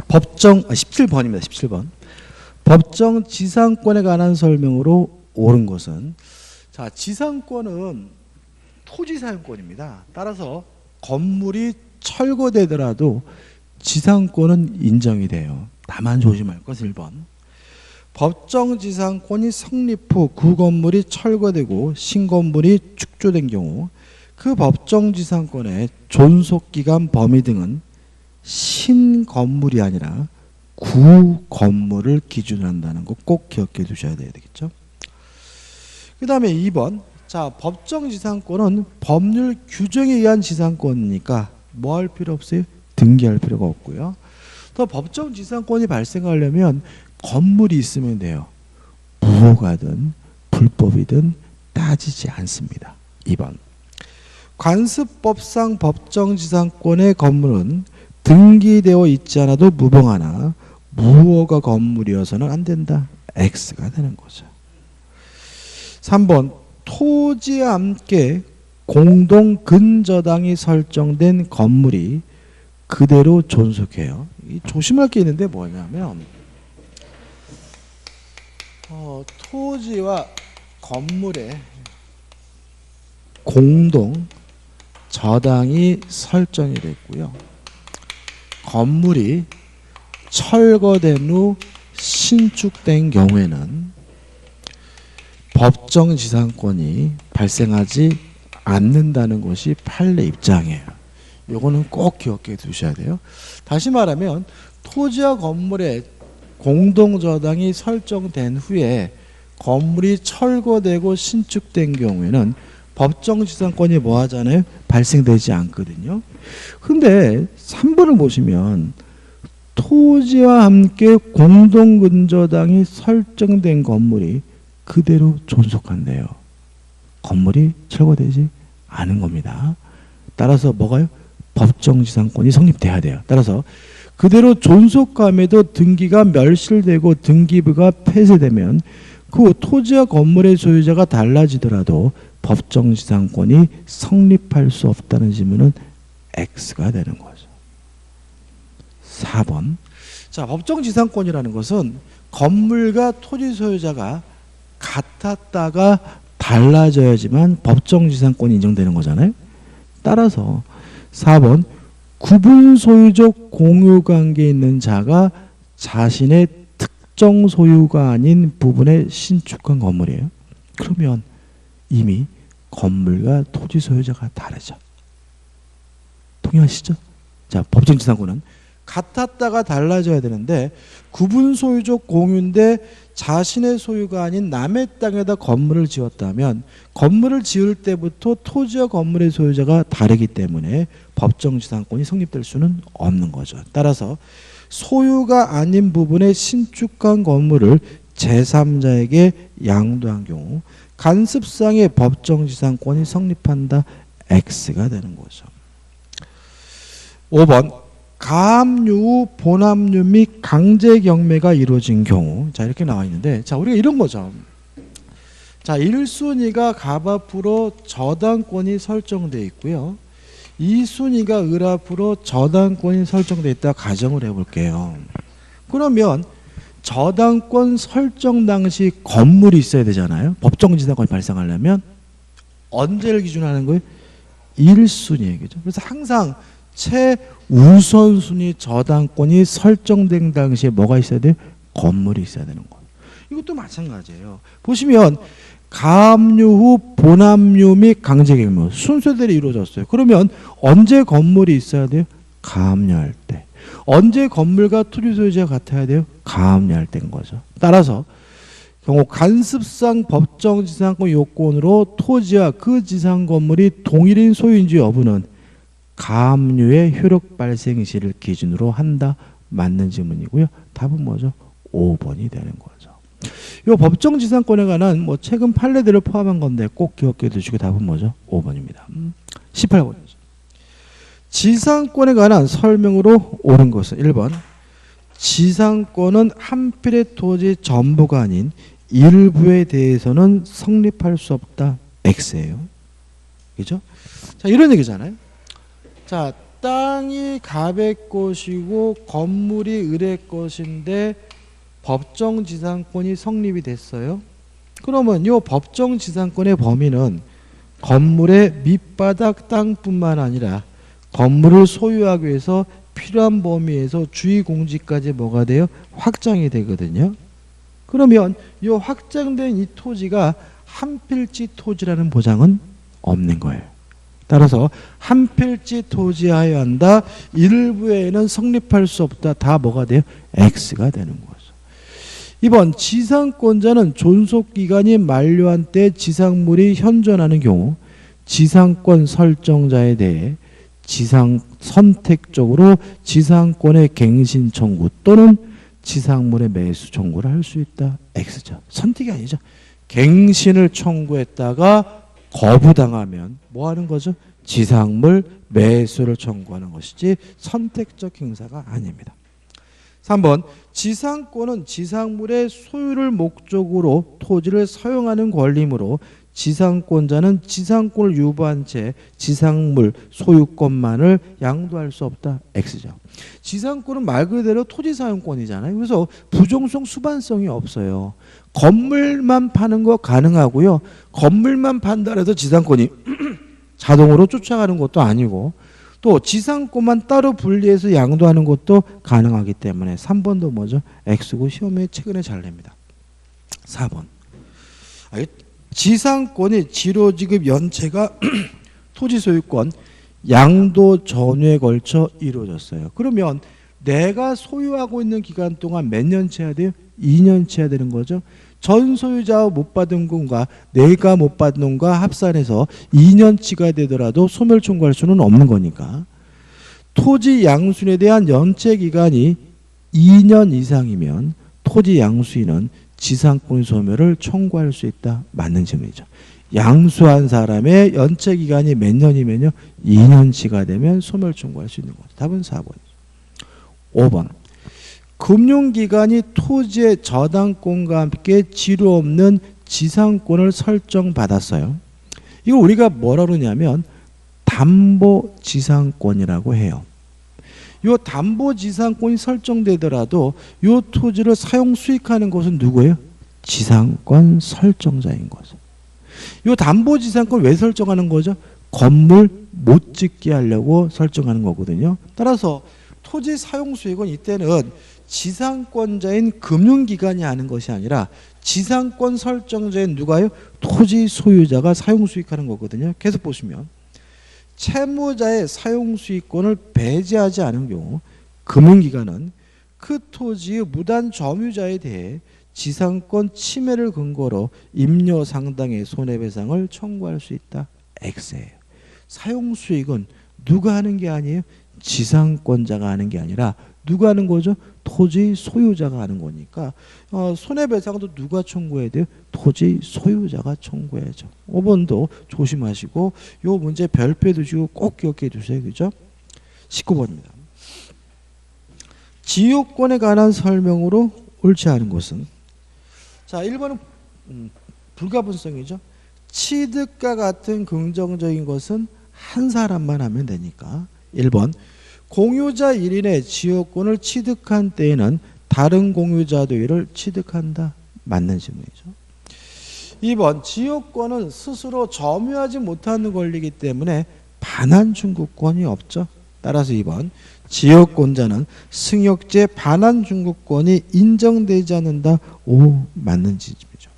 법정 17번입니다. 17번. 법정 지상권에 관한 설명으로 옳은 것은, 자, 지상권은 토지 사용권입니다. 따라서 건물이 철거되더라도 지상권은 인정이 돼요. 다만 조심할 것은 1번. 법정 지상권이 성립 후 그 건물이 철거되고 신건물이 축조된 경우 그 법정 지상권의 존속기간 범위 등은 신건물이 아니라 구 건물을 기준으로 한다는 거 꼭 기억해 두셔야 되겠죠. 그 다음에 2번. 자, 법정 지상권은 법률 규정에 의한 지상권이니까 뭐 할 필요 없어요? 등기할 필요가 없고요. 또 법정 지상권이 발생하려면 건물이 있으면 돼요. 무효가든 불법이든 따지지 않습니다. 2번. 관습법상 법정 지상권의 건물은 등기되어 있지 않아도 무병하나 무허가 건물이어서는 안 된다. X가 되는 거죠. 3번. 토지와 함께 공동 근저당이 설정된 건물이 그대로 존속해요. 조심할 게 있는데 뭐냐면 토지와 건물의 공동 저당이 설정이 됐고요. 건물이 철거된 후 신축된 경우에는 법정 지상권이 발생하지 않는다는 것이 판례 입장이에요. 요거는 꼭 기억해 두셔야 돼요. 다시 말하면 토지와 건물의 공동저당이 설정된 후에 건물이 철거되고 신축된 경우에는 법정지상권이 뭐 하잖아요? 발생되지 않거든요. 근데 3번을 보시면 토지와 함께 공동근저당이 설정된 건물이 그대로 존속한대요. 건물이 철거되지 않은 겁니다. 따라서 뭐가요? 법정지상권이 성립돼야 돼요. 따라서 그대로 존속함에도 등기가 멸실되고 등기부가 폐쇄되면 그 토지와 건물의 소유자가 달라지더라도 법정지상권이 성립할 수 없다는 질문은 X가 되는 거죠. 4번. 자, 법정지상권이라는 것은 건물과 토지 소유자가 같았다가 달라져야지만 법정지상권이 인정되는 거잖아요. 따라서 4번. 구분 소유적 공유관계에 있는 자가 자신의 특정 소유가 아닌 부분에 신축한 건물이에요. 그러면 이미 건물과 토지 소유자가 다르죠. 동의하시죠? 자, 법정지상권은 같았다가 달라져야 되는데 구분 소유적 공유인데 자신의 소유가 아닌 남의 땅에다 건물을 지었다면 건물을 지을 때부터 토지와 건물의 소유자가 다르기 때문에 법정지상권이 성립될 수는 없는 거죠. 따라서 소유가 아닌 부분에 신축한 건물을 제3자에게 양도한 경우 간습상의 법정지상권이 성립한다. X가 되는 거죠. 5번. 가압류 후 본압류 및 강제 경매가 이루어진 경우, 자, 이렇게 나와 있는데, 자, 우리가 이런 거죠. 자, 1순위가 갑 앞으로 저당권이 설정되어 있고요. 2순위가 을 앞으로 저당권이 설정되어 있다 가정을 해볼게요. 그러면 저당권 설정 당시 건물이 있어야 되잖아요. 법정지상권이 발생하려면 언제를 기준으로 하는 거예요? 1순위예요. 그죠? 그래서 항상 최우선순위 저당권이 설정된 당시에 뭐가 있어야 돼요? 건물이 있어야 되는 거예요. 이것도 마찬가지예요. 보시면 가압류 후 본압류 및 강제경매 순서대로 이루어졌어요. 그러면 언제 건물이 있어야 돼요? 가압류할 때. 언제 건물과 토지 소유자가 같아야 돼요? 가압류할 때인 거죠. 따라서 경우 간습상 법정지상권 요건으로 토지와 그 지상 건물이 동일인 소유인지 여부는 가압류의 효력 발생 시를 기준으로 한다. 맞는 질문이고요. 답은 뭐죠? 5번이 되는 거죠. 이 법정지상권에 관한 뭐 최근 판례들을 포함한 건데 꼭 기억해 두시고 답은 뭐죠? 5번입니다. 18번이죠. 지상권에 관한 설명으로 옳은 것은 1번. 지상권은 한 필의 토지 전부가 아닌 일부에 대해서는 성립할 수 없다. X예요. 그죠? 자, 이런 얘기잖아요. 자, 땅이 갑의 것이고 건물이 을의 것인데 법정지상권이 성립이 됐어요. 그러면 이 법정지상권의 범위는 건물의 밑바닥 땅뿐만 아니라 건물을 소유하기 위해서 필요한 범위에서 주의공지까지 뭐가 돼요? 확장이 되거든요. 그러면 이 확장된 이 토지가 한필지 토지라는 보장은 없는 거예요. 따라서 한필지 토지하여야 한다. 일부에는 성립할 수 없다. 다 뭐가 돼요? X가 되는 거죠. 2번 지상권자는 존속기간이 만료한 때 지상물이 현존하는 경우 지상권 설정자에 대해 선택적으로 지상권의 갱신 청구 또는 지상물의 매수 청구를 할 수 있다. X죠. 선택이 아니죠. 갱신을 청구했다가 거부당하면 뭐 하는 거죠? 지상물 매수를 청구하는 것이지 선택적 행사가 아닙니다. 3번 지상권은 지상물의 소유를 목적으로 토지를 사용하는 권리이므로 지상권자는 지상권을 유보한 채 지상물 소유권만을 양도할 수 없다. X죠. 지상권은 말 그대로 토지 사용권이잖아요. 그래서 부종성 수반성이 없어요. 건물만 파는 거 가능하고요. 건물만 판다 해서 지상권이 자동으로 쫓아가는 것도 아니고 또 지상권만 따로 분리해서 양도하는 것도 가능하기 때문에 3번도 뭐죠? X고 시험에 최근에 잘 냅니다. 4번 지상권이 지로지급 연체가 토지 소유권 양도 전후에 걸쳐 이루어졌어요. 그러면 내가 소유하고 있는 기간 동안 몇 년치 해야 돼요? 2년치 해야 되는 거죠. 전 소유자가 못 받은 것과 내가 못 받는 것과 합산해서 2년치가 되더라도 소멸 청구할 수는 없는 거니까 토지 양수인에 대한 연체 기간이 2년 이상이면 토지 양수인은 지상권 소멸을 청구할 수 있다. 맞는 질문이죠. 양수한 사람의 연체 기간이 몇 년이면요? 2년치가 되면 소멸 청구할 수 있는 거죠. 답은 4번이죠. 5번 금융기관이 토지의 저당권과 함께 지루 없는 지상권을 설정받았어요. 이거 우리가 뭐라 그러냐면 담보지상권이라고 해요. 이 담보지상권이 설정되더라도 이 토지를 사용 수익하는 것은 누구예요? 지상권 설정자인 거죠. 이 담보지상권 왜 설정하는 거죠? 건물 못 짓게 하려고 설정하는 거거든요. 따라서 토지 사용 수익은 이때는 지상권자인 금융기관이 하는 것이 아니라 지상권 설정자인 누가요? 토지 소유자가 사용 수익하는 거거든요. 계속 보시면 채무자의 사용 수익권을 배제하지 않은 경우 금융기관은 그 토지의 무단 점유자에 대해 지상권 침해를 근거로 임료 상당의 손해배상을 청구할 수 있다. X예요. 사용 수익은 누가 하는 게 아니에요? 지상권자가 하는 게 아니라 누가 하는 거죠? 토지 소유자가 하는 거니까 손해배상도 누가 청구해야 돼요? 토지 소유자가 청구해야죠. 5번도 조심하시고 요 문제 별표 두시고 꼭 기억해 두세요. 그죠? 19번입니다. 지유권에 관한 설명으로 옳지 않은 것은 자 1번은 불가분성이죠. 취득과 같은 긍정적인 것은 한 사람만 하면 되니까 1번 공유자 1인의 지역권을 취득한 때에는 다른 공유자도 이를 취득한다. 맞는 질문이죠. 2번 지역권은 스스로 점유하지 못하는 권리이기 때문에 반환 중구권이 없죠. 따라서 2번 지역권자는 승역지의 반환 중구권이 인정되지 않는다. 오, 맞는 질문이죠.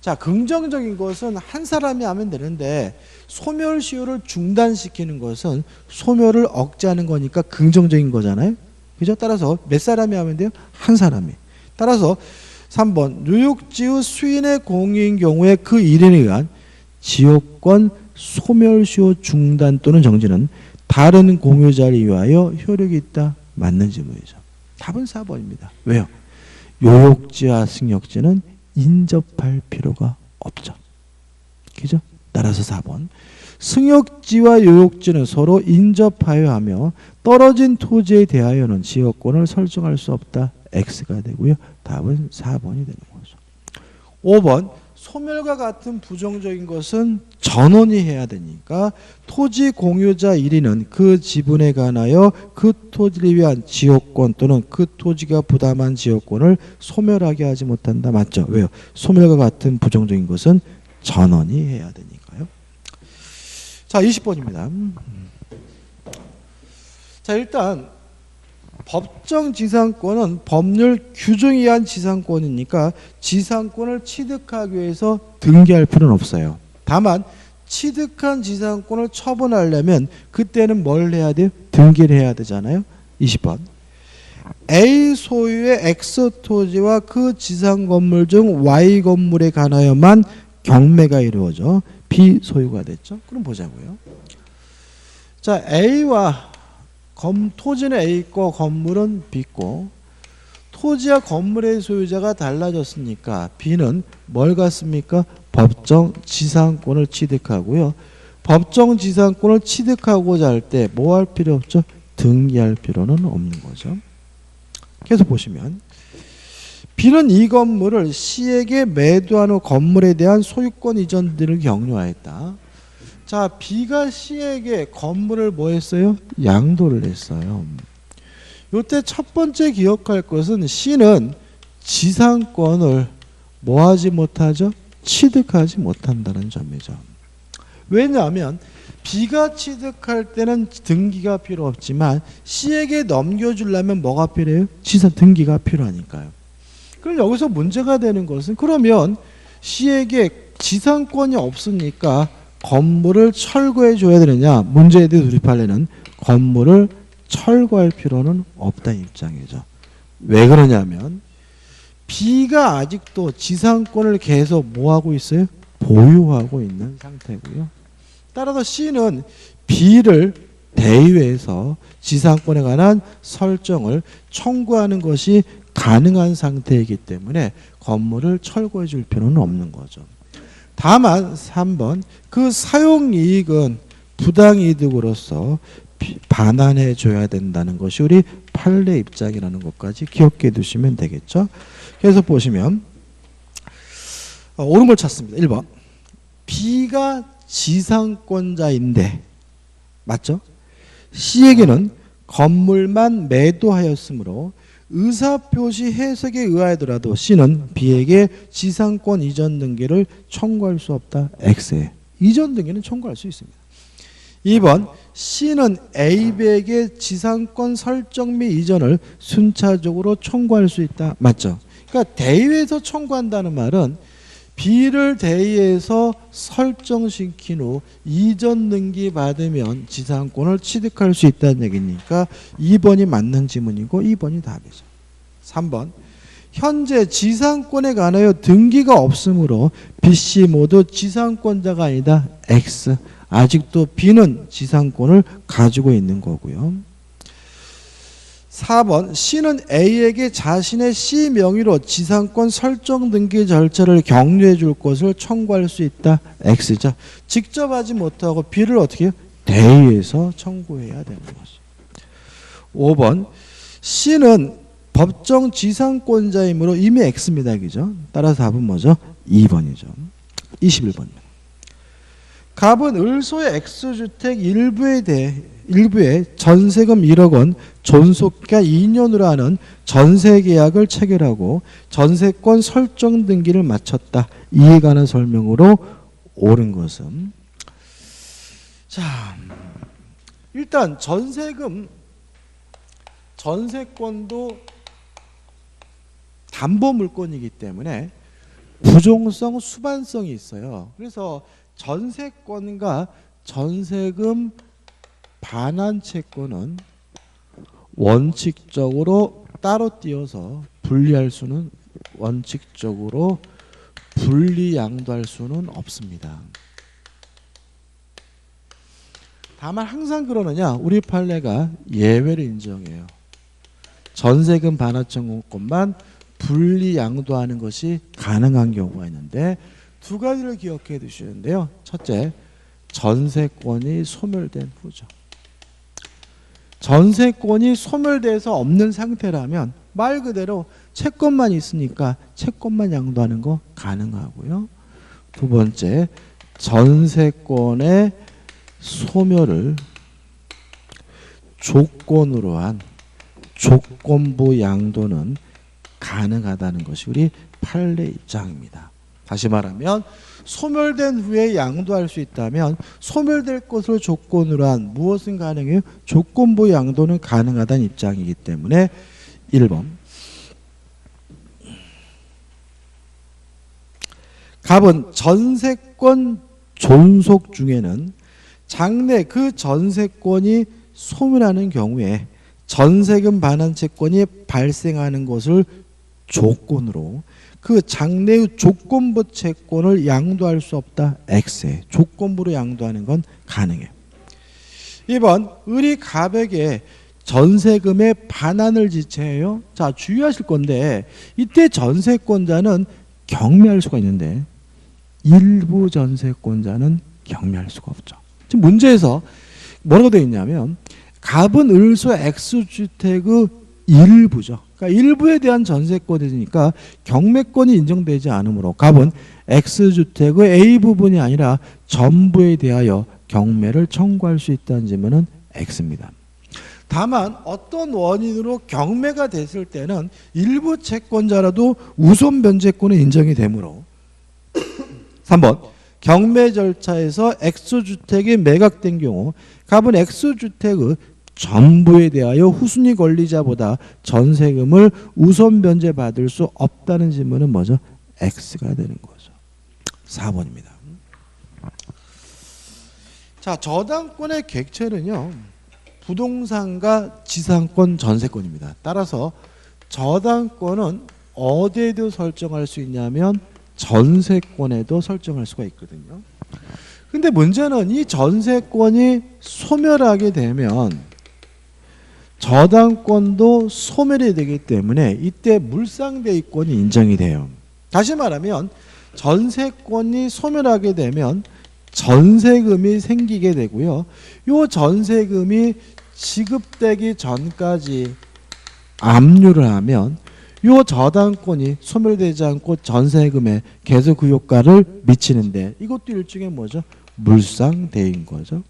자, 긍정적인 것은 한 사람이 하면 되는데 소멸 시효를 중단시키는 것은 소멸을 억제하는 거니까 긍정적인 거잖아요. 그죠? 따라서 몇 사람이 하면 돼요? 한 사람이. 따라서 3번 유육지의 수인의 공유인 경우에 그 일인에 의한 지역권 소멸 시효 중단 또는 정지는 다른 공유자를 위하여 효력이 있다. 맞는 질문이죠. 답은 4번입니다. 왜요? 요역지와 승역지는 인접할 필요가 없죠. 그죠? 따라서 4번 승역지와 요역지는 서로 인접하여 하며 떨어진 토지에 대하여는 지역권을 설정할 수 없다. X가 되고요. 답은 4번이 되는 거죠. 5번 소멸과 같은 부정적인 것은 전원이 해야 되니까 토지 공유자 1위는 그 지분에 관하여 그 토지를 위한 지역권 또는 그 토지가 부담한 지역권을 소멸하게 하지 못한다. 맞죠? 왜요? 소멸과 같은 부정적인 것은 전원이 해야 되니까요. 자, 20번입니다. 자, 일단 법정 지상권은 법률 규정에 의한 지상권이니까 지상권을 취득하기 위해서 등기할 필요는 없어요. 다만 취득한 지상권을 처분하려면 그때는 뭘 해야 돼요? 등기를 해야 되잖아요. 20번. A 소유의 X 토지와 그 지상 건물 중 Y 건물에 관하여만 경매가 이루어져 B 소유가 됐죠. 그럼 보자고요. 자, A와 토지는 A 있고 건물은 B 있고 토지와 건물의 소유자가 달라졌으니까 B는 뭘 갖습니까? 법정 지상권을 취득하고요. 법정 지상권을 취득하고자 할 때 뭐 할 필요 없죠? 등기할 필요는 없는 거죠. 계속 보시면 B는 이 건물을 C에게 매도한 후 건물에 대한 소유권 이전 등을 격려하였다. 자, B가 C에게 건물을 뭐 했어요? 양도를 했어요. 이때 첫 번째 기억할 것은 C는 지상권을 뭐 하지 못하죠? 취득하지 못한다는 점이죠. 왜냐하면 B가 취득할 때는 등기가 필요 없지만 C에게 넘겨주려면 뭐가 필요해요? 등기가 필요하니까요. 그럼 여기서 문제가 되는 것은 그러면 C에게 지상권이 없으니까 건물을 철거해 줘야 되느냐? 문제에 대해 돌입하려는 건물을 철거할 필요는 없다는 입장이죠. 왜 그러냐면 B가 아직도 지상권을 계속 뭐하고 있어요? 보유하고 있는 상태고요. 따라서 C는 B를 대의회에서 지상권에 관한 설정을 청구하는 것이 가능한 상태이기 때문에 건물을 철거해 줄 필요는 없는 거죠. 다만 3번 그 사용이익은 부당이득으로서 반환해 줘야 된다는 것이 우리 판례 입장이라는 것까지 기억해 두시면 되겠죠. 그래서 보시면 옳은 걸 찾습니다. 1번 B가 지상권자인데 맞죠? C에게는 건물만 매도하였으므로 의사표시 해석에 의하더라도 C는 B에게 지상권 이전 등기를 청구할 수 없다. X에 이전 등기는 청구할 수 있습니다. 2번 C는 A에게 지상권 설정 및 이전을 순차적으로 청구할 수 있다. 맞죠? 그러니까 대의회에서 청구한다는 말은 B를 대의회에서 설정시킨 후 이전 등기 받으면 지상권을 취득할 수 있다는 얘기니까 2번이 맞는 지문이고 2번이 답이죠. 3번 현재 지상권에 관하여 등기가 없으므로 B, C 모두 지상권자가 아니다. X 아직도 B는 지상권을 가지고 있는 거고요. 4번 C는 A에게 자신의 C 명의로 지상권 설정 등기 절차를 격려해 줄 것을 청구할 수 있다. X죠. 직접 하지 못하고 B를 어떻게 해요? 대의에서 청구해야 되는 거죠. 5번 C는 법정 지상권자이므로 이미 X입니다. 그죠? 따라서 답은 뭐죠? 2번이죠. 21번입니다. 갑은 을소의 X주택 일부에 전세금 1억 원 존속기가 2년으로 하는 전세계약을 체결하고 전세권 설정 등기를 마쳤다. 이에 관한 설명으로 옳은 것은 자 일단 전세권도 담보물권이기 때문에 부종성 수반성이 있어요. 그래서 전세권과 전세금 반환 채권은 원칙적으로 따로 띄어서 원칙적으로 분리 양도할 수는 없습니다. 다만 항상 그러느냐? 우리 판례가 예외를 인정해요. 전세금 반환 채권만 분리 양도하는 것이 가능한 경우가 있는데 두 가지를 기억해 두시는데요. 첫째, 전세권이 소멸된 후죠. 전세권이 소멸돼서 없는 상태라면 말 그대로 채권만 있으니까 채권만 양도하는 거 가능하고요. 두 번째, 전세권의 소멸을 조건으로 한 조건부 양도는 가능하다는 것이 우리 판례 입장입니다. 다시 말하면 소멸된 후에 양도할 수 있다면 소멸될 것을 조건으로 한 무엇은 가능해요? 조건부 양도는 가능하다는 입장이기 때문에 1번. 갑은 전세권 존속 중에는 장래 그 전세권이 소멸하는 경우에 전세금 반환 채권이 발생하는 것을 조건으로 그 장래의 조건부 채권을 양도할 수 없다. X에 조건부로 양도하는 건 가능해요. 2번 을이 갑에게 전세금의 반환을 지체해요. 자, 주의하실 건데 이때 전세권자는 경매할 수가 있는데 일부 전세권자는 경매할 수가 없죠. 지금 문제에서 뭐라고 되어 있냐면 갑은 을소 X주택의 일부죠. 그러니까 일부에 대한 전세권이니까 경매권이 인정되지 않으므로 갑은 X주택의 A 부분이 아니라 전부에 대하여 경매를 청구할 수 있다는 질문은 X입니다. 다만 어떤 원인으로 경매가 됐을 때는 일부 채권자라도 우선 변제권은 인정이 되므로 3번 경매 절차에서 X주택이 매각된 경우 갑은 X주택의 전부에 대하여 후순위 권리자보다 전세금을 우선 변제받을 수 없다는 질문은 뭐죠? X가 되는 거죠. 4번입니다. 자, 저당권의 객체는요. 부동산과 지상권, 전세권입니다. 따라서 저당권은 어디에도 설정할 수 있냐면 전세권에도 설정할 수가 있거든요. 근데 문제는 이 전세권이 소멸하게 되면 저당권도 소멸이 되기 때문에 이때 물상대위권이 인정이 돼요. 다시 말하면 전세권이 소멸하게 되면 전세금이 생기게 되고요. 이 전세금이 지급되기 전까지 압류를 하면 이 저당권이 소멸되지 않고 전세금에 계속 그 효과를 미치는데 이것도 일종의 뭐죠? 물상대인 거죠.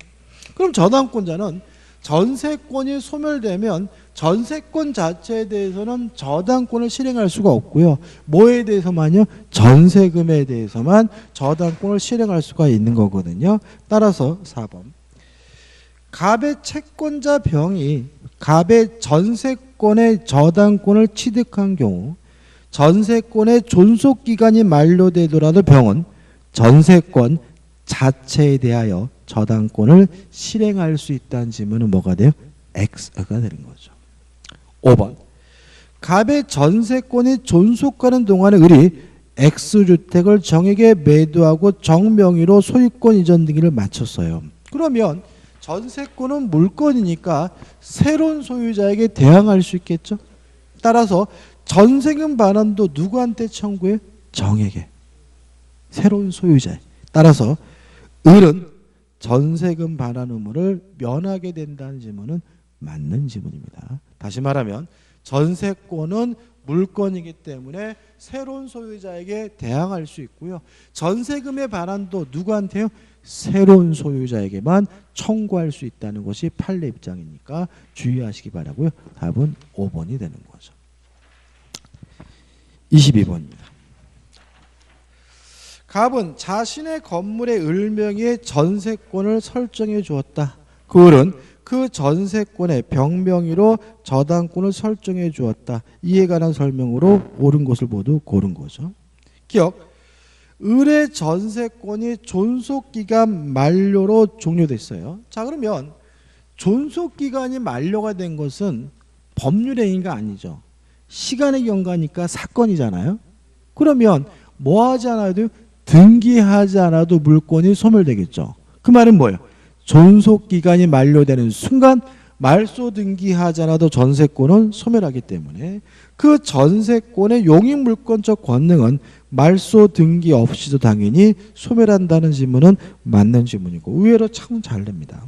그럼 저당권자는 전세권이 소멸되면 전세권 자체에 대해서는 저당권을 실행할 수가 없고요. 뭐에 대해서만요? 전세금에 대해서만 저당권을 실행할 수가 있는 거거든요. 따라서 4번. 갑의 채권자 병이 갑의 전세권의 저당권을 취득한 경우 전세권의 존속기간이 만료되더라도 병은 전세권 자체에 대하여 저당권을 실행할 수 있다는 질문은 뭐가 돼요? X가 되는 거죠. 5번. 갑의 전세권이 존속하는 동안에 을이 X주택을 정에게 매도하고 정명의로 소유권 이전 등기를 마쳤어요. 그러면 전세권은 물건이니까 새로운 소유자에게 대항할 수 있겠죠. 따라서 전세금 반환도 누구한테 청구해요? 정에게. 새로운 소유자에. 따라서 을은 전세금 반환 의무를 면하게 된다는 질문은 맞는 질문입니다. 다시 말하면 전세권은 물건이기 때문에 새로운 소유자에게 대항할 수 있고요. 전세금의 반환도 누구한테요? 새로운 소유자에게만 청구할 수 있다는 것이 판례 입장이니까 주의하시기 바라고요. 답은 5번이 되는 거죠. 22번입니다. 갑은 자신의 건물의 을명의에 전세권을 설정해 주었다. 그 을은 그 전세권의 병명의로 저당권을 설정해 주었다. 이에 관한 설명으로 옳은 것을 모두 고른 거죠. 기억. 을의 전세권이 존속기간 만료로 종료됐어요. 자, 그러면 존속기간이 만료가 된 것은 법률의 행위가 아니죠. 시간의 경과니까 사건이잖아요. 그러면 뭐 하지 않아도 등기하지 않아도 물건이 소멸되겠죠. 그 말은 뭐예요? 존속기간이 만료되는 순간 말소 등기하지 않아도 전세권은 소멸하기 때문에 그 전세권의 용익물권적 권능은 말소 등기 없이도 당연히 소멸한다는 질문은 맞는 질문이고 의외로 참 잘 됩니다.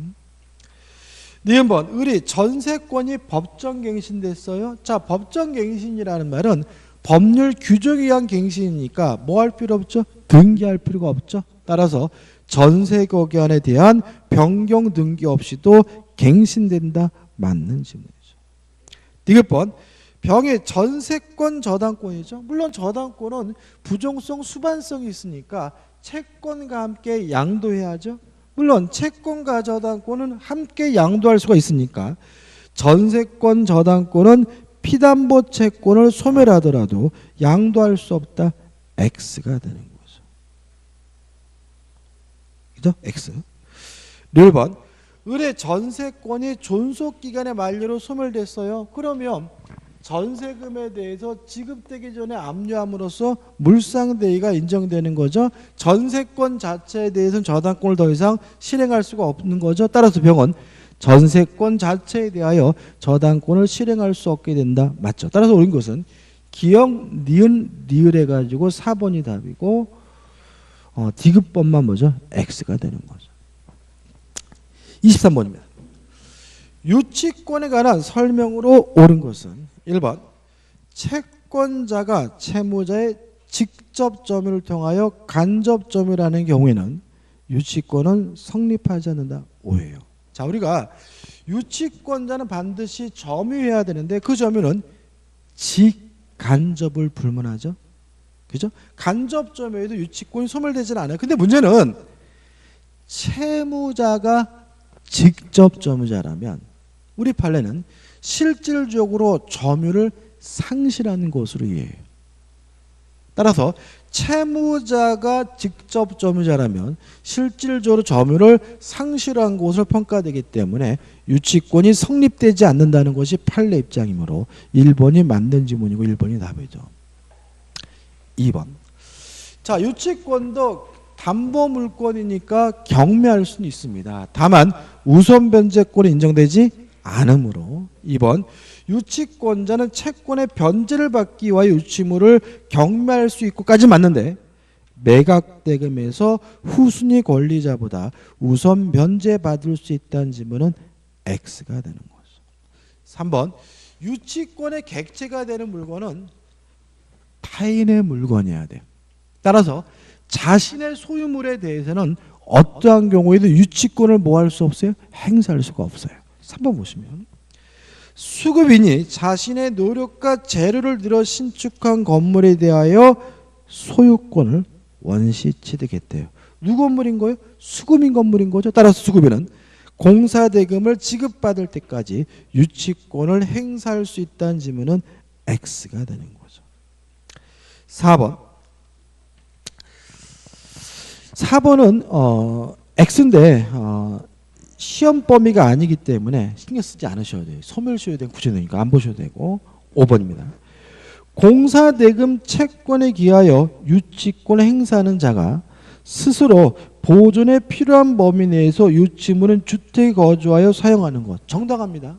니은번 을이 전세권이 법정갱신됐어요. 자, 법정갱신이라는 말은 법률 규정에 의한 갱신이니까 뭐 할 필요 없죠? 등기할 필요가 없죠. 따라서 전세거기안에 대한 변경 등기 없이도 갱신된다. 맞는 질문이죠. 디귿번 병의 전세권 저당권이죠. 물론 저당권은 부종성 수반성이 있으니까 채권과 함께 양도해야죠. 물론 채권과 저당권은 함께 양도할 수가 있으니까 전세권 저당권은 피담보 채권을 소멸하더라도 양도할 수 없다. X가 되는 거죠. 그죠? X. 1번 을의 전세권이 존속기간의 만료로 소멸됐어요. 그러면 전세금에 대해서 지급되기 전에 압류함으로써 물상대위가 인정되는 거죠. 전세권 자체에 대해서는 저당권을 더 이상 실행할 수가 없는 거죠. 따라서 병은 전세권 자체에 대하여 저당권을 실행할 수 없게 된다. 맞죠? 따라서 옳은 것은 기역, 니은, 리을 해가지고 4번이 답이고 디귿번만 뭐죠? X가 되는 거죠. 23번입니다. 유치권에 관한 설명으로 옳은 것은 1번 채권자가 채무자의 직접 점유를 통하여 간접 점유를 하는 경우에는 유치권은 성립하지 않는다. 오해예요. 자, 우리가 유치권자는 반드시 점유해야 되는데 그 점유는 직간접을 불문하죠. 그죠? 간접 점유에도 유치권이 소멸되지는 않아요. 근데 문제는 채무자가 직접 점유자라면 우리 판례는 실질적으로 점유를 상실하는 것으로 이해해요. 따라서 채무자가 직접 점유자라면 실질적으로 점유를 상실한 것으로 평가되기 때문에 유치권이 성립되지 않는다는 것이 판례 입장이므로 1번이 맞는 지문이고 1번이 답이죠. 2번. 자, 유치권도 담보물권이니까 경매할 수는 있습니다. 다만 우선 변제권이 인정되지 않으므로 2번 유치권자는 채권의 변제를 받기 위하여 유치물을 경매할 수 있고까지 맞는데 매각대금에서 후순위 권리자보다 우선 변제받을 수 있다는 지문은 X가 되는 거죠. 3번 유치권의 객체가 되는 물건은 타인의 물건이어야 돼요. 따라서 자신의 소유물에 대해서는 어떠한 경우에도 유치권을 뭐 할 수 없어요? 행사할 수가 없어요. 3번 보시면 수급인이 자신의 노력과 재료를 들여 신축한 건물에 대하여 소유권을 원시 취득했대요. 누구 건물인 거예요? 수급인 건물인 거죠. 따라서 수급인은 공사대금을 지급받을 때까지 유치권을 행사할 수 있다는 지문은 X가 되는 거죠. 4번은 X인데 시험 범위가 아니기 때문에 신경 쓰지 않으셔도 돼요. 소멸시효에 대한 구조되니까 안 보셔도 되고. 5번입니다. 공사대금 채권에 기하여 유치권을 행사하는 자가 스스로 보존에 필요한 범위 내에서 유치물은 주택에 거주하여 사용하는 것. 정당합니다.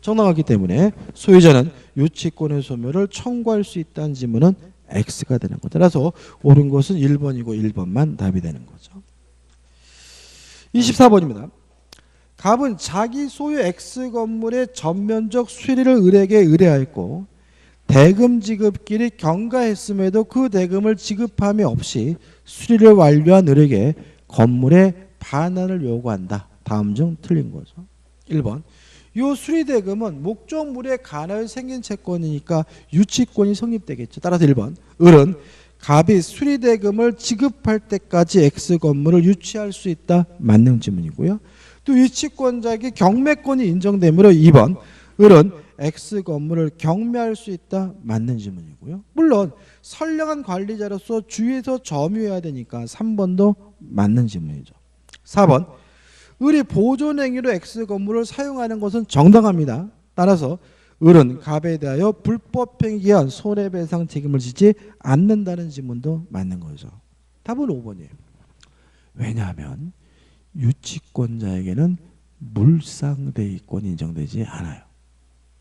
정당하기 때문에 소유자는 유치권의 소멸을 청구할 수 있다는 지문은 X가 되는 것. 따라서 옳은 것은 1번이고 1번만 답이 되는 거죠. 24번입니다. 갑은 자기 소유 X 건물의 전면적 수리를 을에게 의뢰하였고 대금 지급길이 경과했음에도 그 대금을 지급함이 없이 수리를 완료한 을에게 건물의 반환을 요구한다. 다음 중 틀린 거죠. 1번 이 수리대금은 목적물에 관하여 생긴 채권이니까 유치권이 성립되겠죠. 따라서 1번 을은 갑이 수리대금을 지급할 때까지 X 건물을 유치할 수 있다. 맞는 지문이고요. 또 유치권자에게 경매권이 인정되므로 2번 을은 X 건물을 경매할 수 있다. 맞는 지문이고요. 물론 선량한 관리자로서 주위에서 점유해야 되니까 3번도 맞는 지문이죠. 4번 을이 보존행위로 X 건물을 사용하는 것은 정당합니다. 따라서 을은 갑에 대하여 불법행위에 의한 손해배상 책임을 지지 않는다는 지문도 맞는 거죠. 답은 5번이에요. 왜냐하면 유치권자에게는 물상대위권이 인정되지 않아요.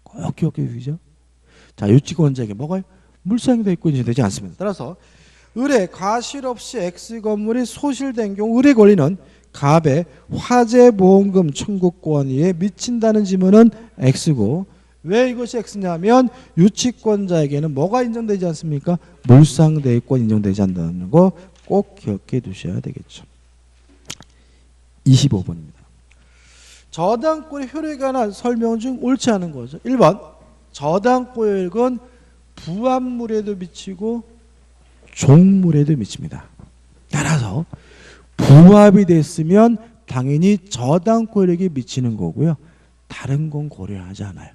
꼭 기억해 주시죠. 자, 유치권자에게 뭐가요? 물상대위권이 인정되지 않습니다. 따라서 을의 과실 없이 X 건물이 소실된 경우 을의 권리는 갑의 화재보험금 청구권에 미친다는 지문은 X고 왜 이것이 X냐면 유치권자에게는 뭐가 인정되지 않습니까? 물상대위권 인정되지 않는다는 거 꼭 기억해 두셔야 되겠죠. 25번입니다. 저당권의 효력에 관한 설명 중 옳지 않은 거죠. 1번 저당권의 효력은 부합물에도 미치고 종물에도 미칩니다. 따라서 부합이 됐으면 당연히 저당권 효력이 미치는 거고요. 다른 건 고려하지 않아요.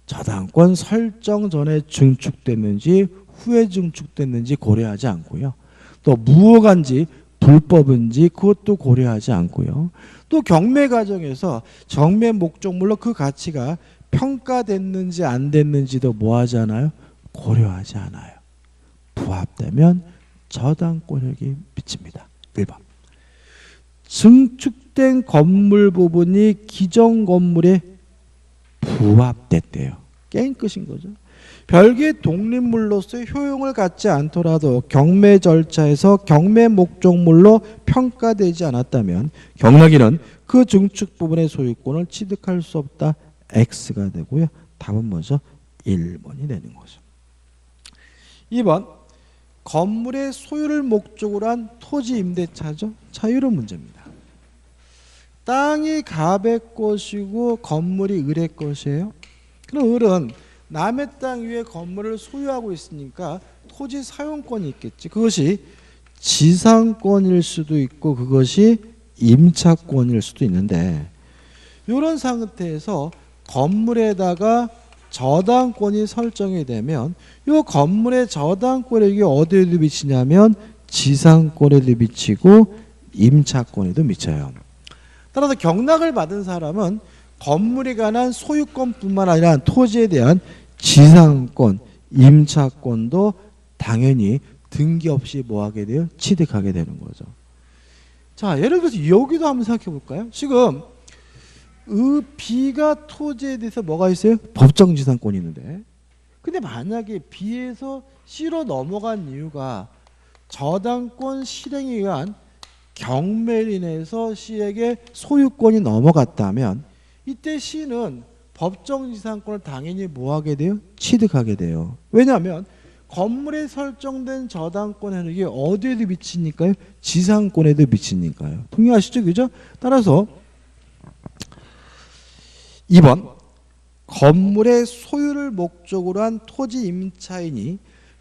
저당권 설정 전에 증축됐는지 후에 증축됐는지 고려하지 않고요. 또 무효간지 불법인지 그것도 고려하지 않고요. 또 경매 과정에서 경매 목적물로 그 가치가 평가됐는지 안 됐는지도 뭐 하지 않아요? 고려하지 않아요. 부합되면 저당권 효력이 미칩니다. 1번 증축된 건물 부분이 기존 건물에 부합됐대요. 게임 끝인 거죠. 별개의 독립물로서의 효용을 갖지 않더라도 경매 절차에서 경매 목적물로 평가되지 않았다면 경락인은 그 증축 부분의 소유권을 취득할 수 없다. X가 되고요. 답은 뭐죠? 1번이 되는 거죠. 2번 건물의 소유를 목적으로 한 토지 임대차죠. 자유로운 문제입니다. 땅이 갑의 것이고 건물이 을의 것이에요. 그럼 을은 남의 땅 위에 건물을 소유하고 있으니까 토지 사용권이 있겠지. 그것이 지상권일 수도 있고 그것이 임차권일 수도 있는데 이런 상태에서 건물에다가 저당권이 설정이 되면 이 건물의 저당권이 어디에도 미치냐면 지상권에도 미치고 임차권에도 미쳐요. 따라서 경락을 받은 사람은 건물에 관한 소유권뿐만 아니라 토지에 대한 지상권, 임차권도 당연히 등기 없이 뭐 하게 돼요? 취득하게 되는 거죠. 자, 예를 들어서 여기도 한번 생각해 볼까요? 지금 B가 토지에 대해서 뭐가 있어요? 법정 지상권이 있는데 근데 만약에 B에서 C로 넘어간 이유가 저당권 실행에 의한 경매로 인해서 C에게 소유권이 넘어갔다면 이때 C는 법정지상권을 당연히 뭐하게 돼요? 취득하게 돼요. 왜냐하면 건물에 설정된 저당권 효력이 어디에도 미치니까요? 지상권에도 미치니까요. 동의하시죠? 그죠? 따라서 2번 건물의 소유를 목적으로 한 토지 임차인이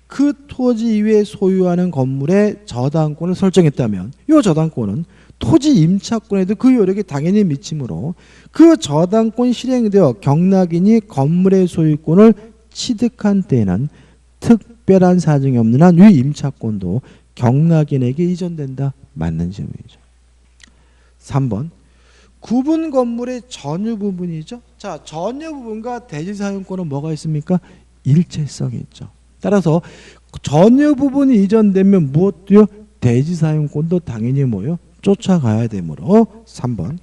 그 토지 위에 소유하는 건물의 저당권을 설정했다면 이 저당권은 토지 임차권에도 그 효력이 당연히 미치므로 그 저당권 실행되어 경락인이 건물의 소유권을 취득한 때에는 특별한 사정이 없는 한 이 임차권도 경락인에게 이전된다. 맞는 질문이죠. 3번 구분 건물의 전유 부분이죠. 자, 전유 부분과 대지 사용권은 뭐가 있습니까? 일체성이 있죠. 따라서 전유 부분이 이전되면 무엇도요? 대지 사용권도 당연히 뭐요? 쫓아가야 되므로 3번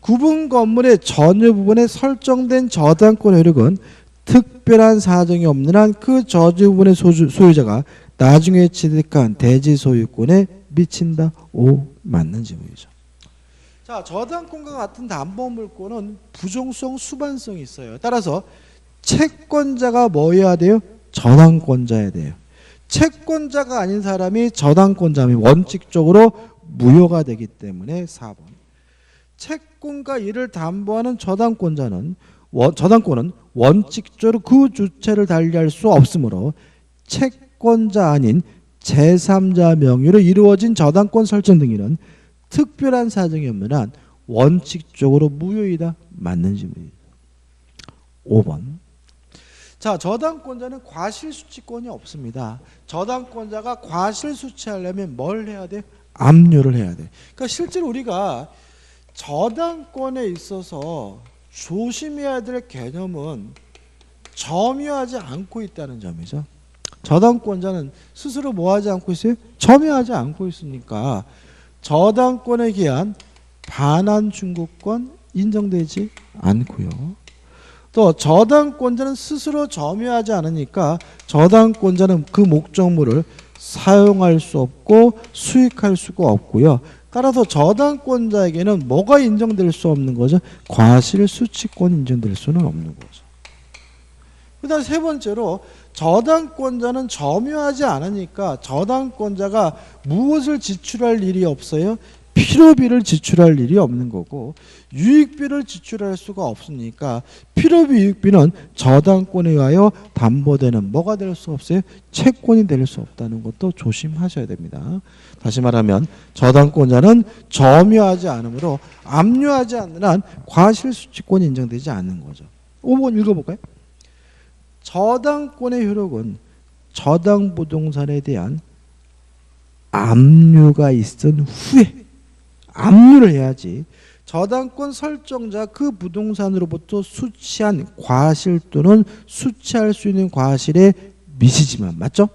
구분 건물의 전유 부분에 설정된 저당권 효력은 특별한 사정이 없는 한 그 저주 부분의 소유자가 나중에 취득한 대지 소유권에 미친다. 5 맞는 질문이죠. 자, 저당권과 같은 담보물권은 부종성 수반성이 있어요. 따라서 채권자가 뭐여야 돼요? 저당권자여야 돼요. 채권자가 아닌 사람이 저당권자면 원칙적으로 무효가 되기 때문에 4번 채권과 이를 담보하는 저당권은 원칙적으로 그 주체를 달리할 수 없으므로 채권자 아닌 제3자 명의로 이루어진 저당권 설정 등에는 특별한 사정이 없는 한 원칙적으로 무효이다. 맞는 질문입니다. 5번 자, 저당권자는 과실수취권이 없습니다. 저당권자가 과실수취하려면 뭘 해야 돼? 압류를 해야 돼. 그러니까 실제로 우리가 저당권에 있어서 조심해야 될 개념은 점유하지 않고 있다는 점이죠. 저당권자는 스스로 뭐 하지 않고 있어요? 점유하지 않고 있으니까 저당권에 기한 반환 중고권 인정되지 않고요. 또 저당권자는 스스로 점유하지 않으니까 저당권자는 그 목적물을 사용할 수 없고 수익할 수가 없고요. 따라서 저당권자에게는 뭐가 인정될 수 없는 거죠? 과실수취권이 인정될 수는 없는 거죠. 그 다음 세 번째로 저당권자는 점유하지 않으니까 저당권자가 무엇을 지출할 일이 없어요? 필요비를 지출할 일이 없는 거고 유익비를 지출할 수가 없으니까 필요비 유익비는 저당권에 의하여 담보되는 뭐가 될 수 없어요? 채권이 될 수 없다는 것도 조심하셔야 됩니다. 다시 말하면 저당권자는 점유하지 않으므로 압류하지 않는 한 과실수취권이 인정되지 않는 거죠. 5번 읽어볼까요? 저당권의 효력은 저당부동산에 대한 압류가 있은 후에 압류를 해야지 저당권 설정자 그 부동산으로부터 수취한 과실 또는 수취할 수 있는 과실에 미치지만 맞죠?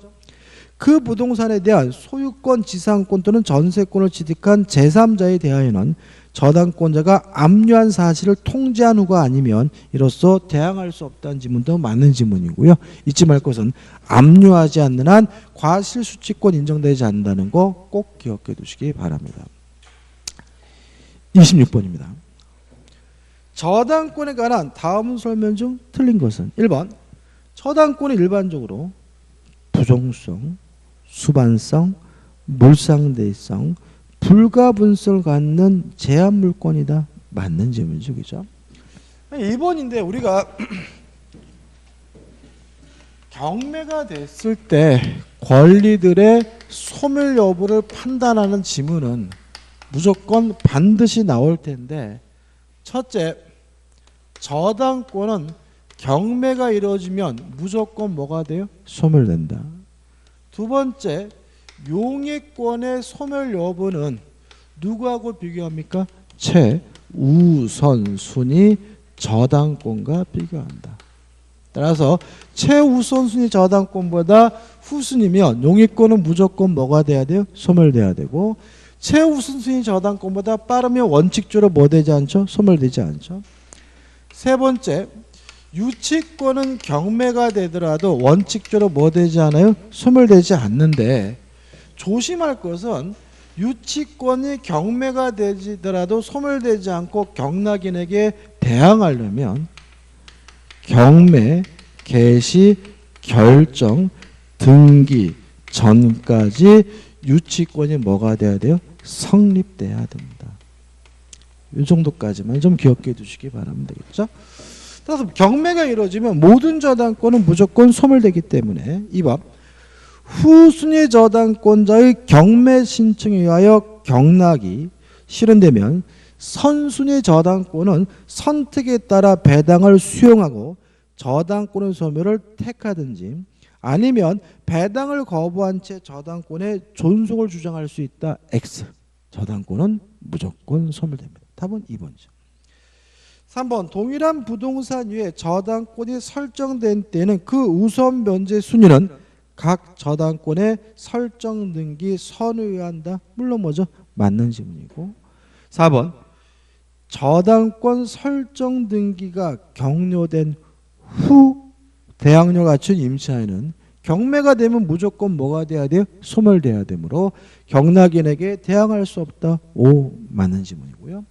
그 부동산에 대한 소유권, 지상권 또는 전세권을 취득한 제3자에 대하여는 저당권자가 압류한 사실을 통지한 후가 아니면 이로써 대항할 수 없다는 지문도 맞는 지문이고요. 잊지 말 것은 압류하지 않는 한 과실수취권 인정되지 않는다는 거 꼭 기억해 두시기 바랍니다. 26번입니다. 저당권에 관한 다음 설명 중 틀린 것은 1번 저당권이 일반적으로 부종성, 수반성, 몰상대성, 불가분성을 갖는 제한물권이다. 맞는 질문이죠. 그죠? 2번인데 우리가 경매가 됐을 때 권리들의 소멸 여부를 판단하는 지문은 무조건 반드시 나올 텐데 첫째, 저당권은 경매가 이루어지면 무조건 뭐가 돼요? 소멸된다. 두 번째, 용의권의 소멸 여부는 누구하고 비교합니까? 최우선순위 저당권과 비교한다. 따라서 최우선순위 저당권보다 후순위면 용의권은 무조건 뭐가 돼야 돼요? 소멸돼야 되고 최우선순위 저당권보다 빠르면 원칙적으로 뭐 되지 않죠? 소멸되지 않죠. 세 번째, 유치권은 경매가 되더라도 원칙적으로 뭐 되지 않아요? 소멸되지 않는데 조심할 것은 유치권이 경매가 되더라도 소멸되지 않고 경락인에게 대항하려면 경매, 개시, 결정, 등기 전까지 유치권이 뭐가 돼야 돼요? 성립돼야 됩니다. 이 정도까지만 좀 기억해 두시기 바랍니다. 되겠죠? 따라서 경매가 이루어지면 모든 저당권은 무조건 소멸되기 때문에 2번 후순위 저당권자의 경매 신청에 의하여 경락이 실현되면 선순위 저당권은 선택에 따라 배당을 수용하고 저당권의 소멸을 택하든지 아니면 배당을 거부한 채 저당권의 존속을 주장할 수 있다. X. 저당권은 무조건 소멸됩니다. 답은 2번이죠. 3번 동일한 부동산 위에 저당권이 설정된 때는 그 우선 변제 순위는 각 저당권의 설정 등기 선의에 한다. 물론 뭐죠? 맞는 질문이고 4번 저당권 설정 등기가 격려된 후 대항력 갖춘 임차인은 경매가 되면 무조건 뭐가 돼야 돼요? 소멸돼야 되므로 경락인에게 대항할 수 없다. 5 맞는 질문이고요.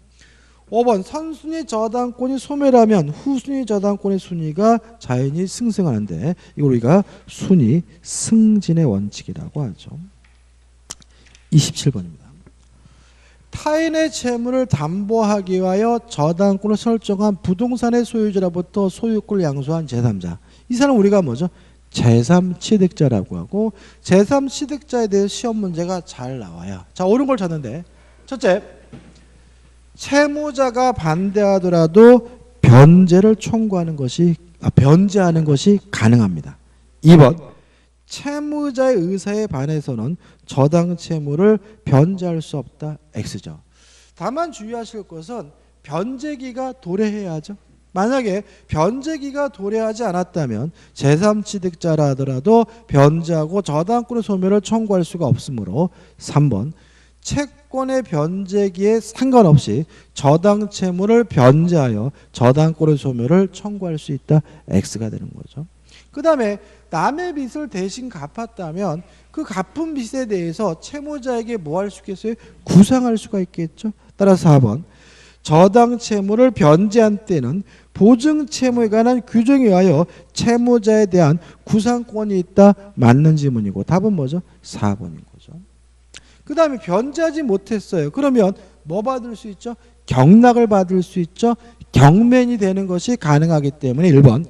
5번 선순위 저당권이 소멸하면 후순위 저당권의 순위가 자연히 승승하는데 이걸 우리가 순위 승진의 원칙이라고 하죠. 27번입니다. 타인의 채무를 담보하기 위하여 저당권을 설정한 부동산의 소유자로부터 소유권을 양수한 제3자. 이 사람 우리가 뭐죠? 제3취득자라고 하고 제3취득자에 대해 시험 문제가 잘 나와요. 자, 옳은 걸 찾는데 첫째, 채무자가 반대하더라도 변제를 청구하는 것이 변제하는 것이 가능합니다. 2번 채무자의 의사에 반해서는 저당 채무를 변제할 수 없다. X죠. 다만 주의하실 것은 변제기가 도래해야죠. 만약에 변제기가 도래하지 않았다면 제3취득자라 하더라도 변제하고 저당권의 소멸을 청구할 수가 없으므로 3번 채권의 변제기에 상관없이 저당 채무를 변제하여 저당권의 소멸을 청구할 수 있다. X가 되는 거죠. 그 다음에 남의 빚을 대신 갚았다면 그 갚은 빚에 대해서 채무자에게 뭐 할 수 있겠어요? 구상할 수가 있겠죠. 따라서 4번 저당 채무를 변제한 때는 보증 채무에 관한 규정에 의하여 채무자에 대한 구상권이 있다. 맞는 지문이고 답은 뭐죠? 4번인 거죠. 그 다음에 변제하지 못했어요. 그러면 뭐 받을 수 있죠? 경락을 받을 수 있죠. 경매인이 되는 것이 가능하기 때문에 1번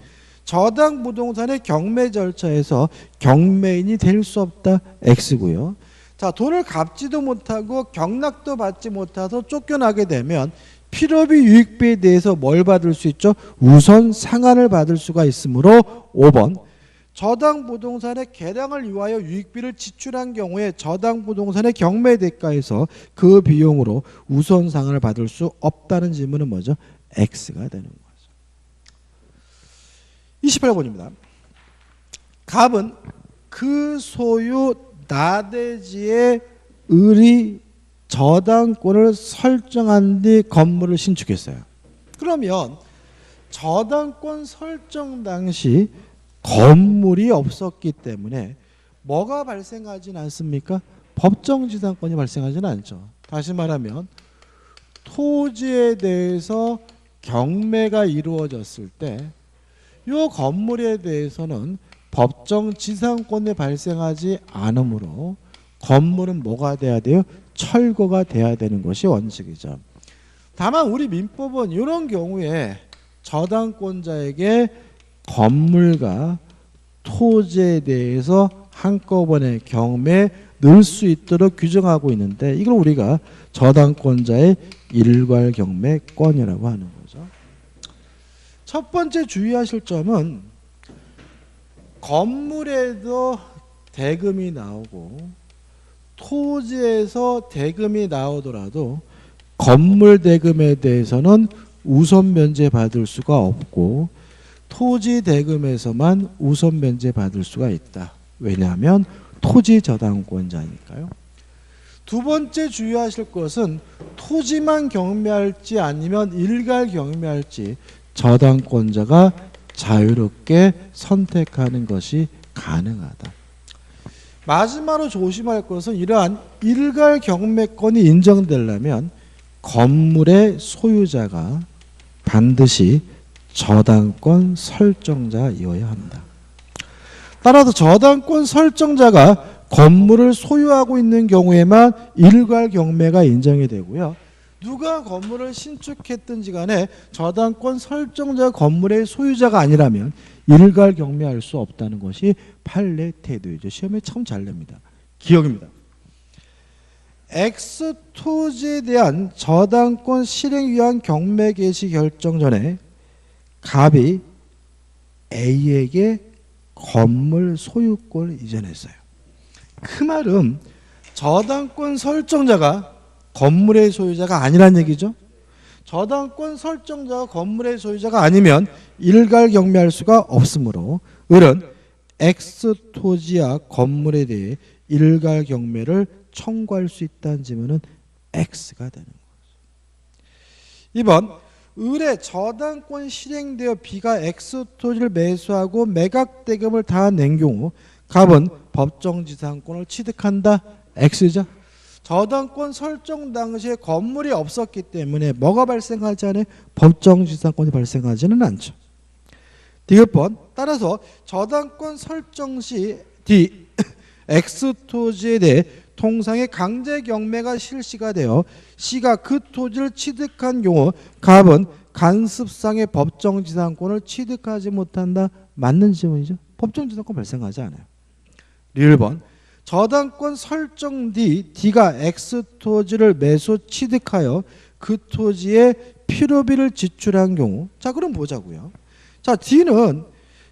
저당 부동산의 경매 절차에서 경매인이 될 수 없다. X고요. 자, 돈을 갚지도 못하고 경락도 받지 못해서 쫓겨나게 되면 필요비 유익비에 대해서 뭘 받을 수 있죠? 우선 상한을 받을 수가 있으므로 5번 저당 부동산의 개량을 위하여 유익비를 지출한 경우에 저당 부동산의 경매 대가에서 그 비용으로 우선 상한을 받을 수 없다는 질문은 뭐죠? X가 되는 거죠. 28번입니다. 갑은 그 소유 나대지의 을이 저당권을 설정한 뒤 건물을 신축했어요. 그러면 저당권 설정 당시 건물이 없었기 때문에 뭐가 발생하진 않습니까? 법정지상권이 발생하지는 않죠. 다시 말하면 토지에 대해서 경매가 이루어졌을 때 이 건물에 대해서는 법정지상권이 발생하지 않으므로 건물은 뭐가 돼야 돼요? 철거가 돼야 되는 것이 원칙이죠. 다만 우리 민법은 이런 경우에 저당권자에게 건물과 토지에 대해서 한꺼번에 경매에 넣을 수 있도록 규정하고 있는데 이걸 우리가 저당권자의 일괄경매권이라고 하는 거죠. 첫 번째 주의하실 점은 건물에도 대금이 나오고 토지에서 대금이 나오더라도 건물 대금에 대해서는 우선 면제 받을 수가 없고 토지 대금에서만 우선 면제 받을 수가 있다. 왜냐하면 토지 저당권자니까요. 두 번째 주의하실 것은 토지만 경매할지 아니면 일괄 경매할지 저당권자가 자유롭게 선택하는 것이 가능하다. 마지막으로 조심할 것은 이러한 일괄 경매권이 인정되려면 건물의 소유자가 반드시 저당권 설정자이어야 한다. 따라서 저당권 설정자가 건물을 소유하고 있는 경우에만 일괄 경매가 인정이 되고요. 누가 건물을 신축했든지 간에 저당권 설정자 건물의 소유자가 아니라면 일괄 경매할 수 없다는 것이 판례 태도이죠. 시험에 참 잘 냅니다. 기억입니다. X 토지에 대한 저당권 실행 위한 경매 개시 결정 전에 갑이 A에게 건물 소유권을 이전했어요. 그 말은 저당권 설정자가 건물의 소유자가 아니란 얘기죠. 저당권 설정자가 건물의 소유자가 아니면 일괄 경매할 수가 없으므로 을은 X 토지와 건물에 대해 일괄 경매를 청구할 수 있다는 질문은 X가 되는 거죠. 2번 을의 저당권 실행되어 B가 X 토지를 매수하고 매각 대금을 다 낸 경우 갑은 법정지상권을 취득한다. X죠. 저당권 설정 당시에 건물이 없었기 때문에 뭐가 발생하지 않아요? 법정지상권이 발생하지는 않죠. 디귿번 따라서 저당권 설정 시 D X 토지에 대해 통상의 강제 경매가 실시가 되어 C가 그 토지를 취득한 경우 갑은 간습상의 법정지상권을 취득하지 못한다. 맞는 질문이죠. 법정지상권 발생하지 않아요. 1번 저당권 설정 뒤 D가 X 토지를 매수 취득하여 그 토지에 필요비를 지출한 경우 자 그럼 보자고요. 자 D는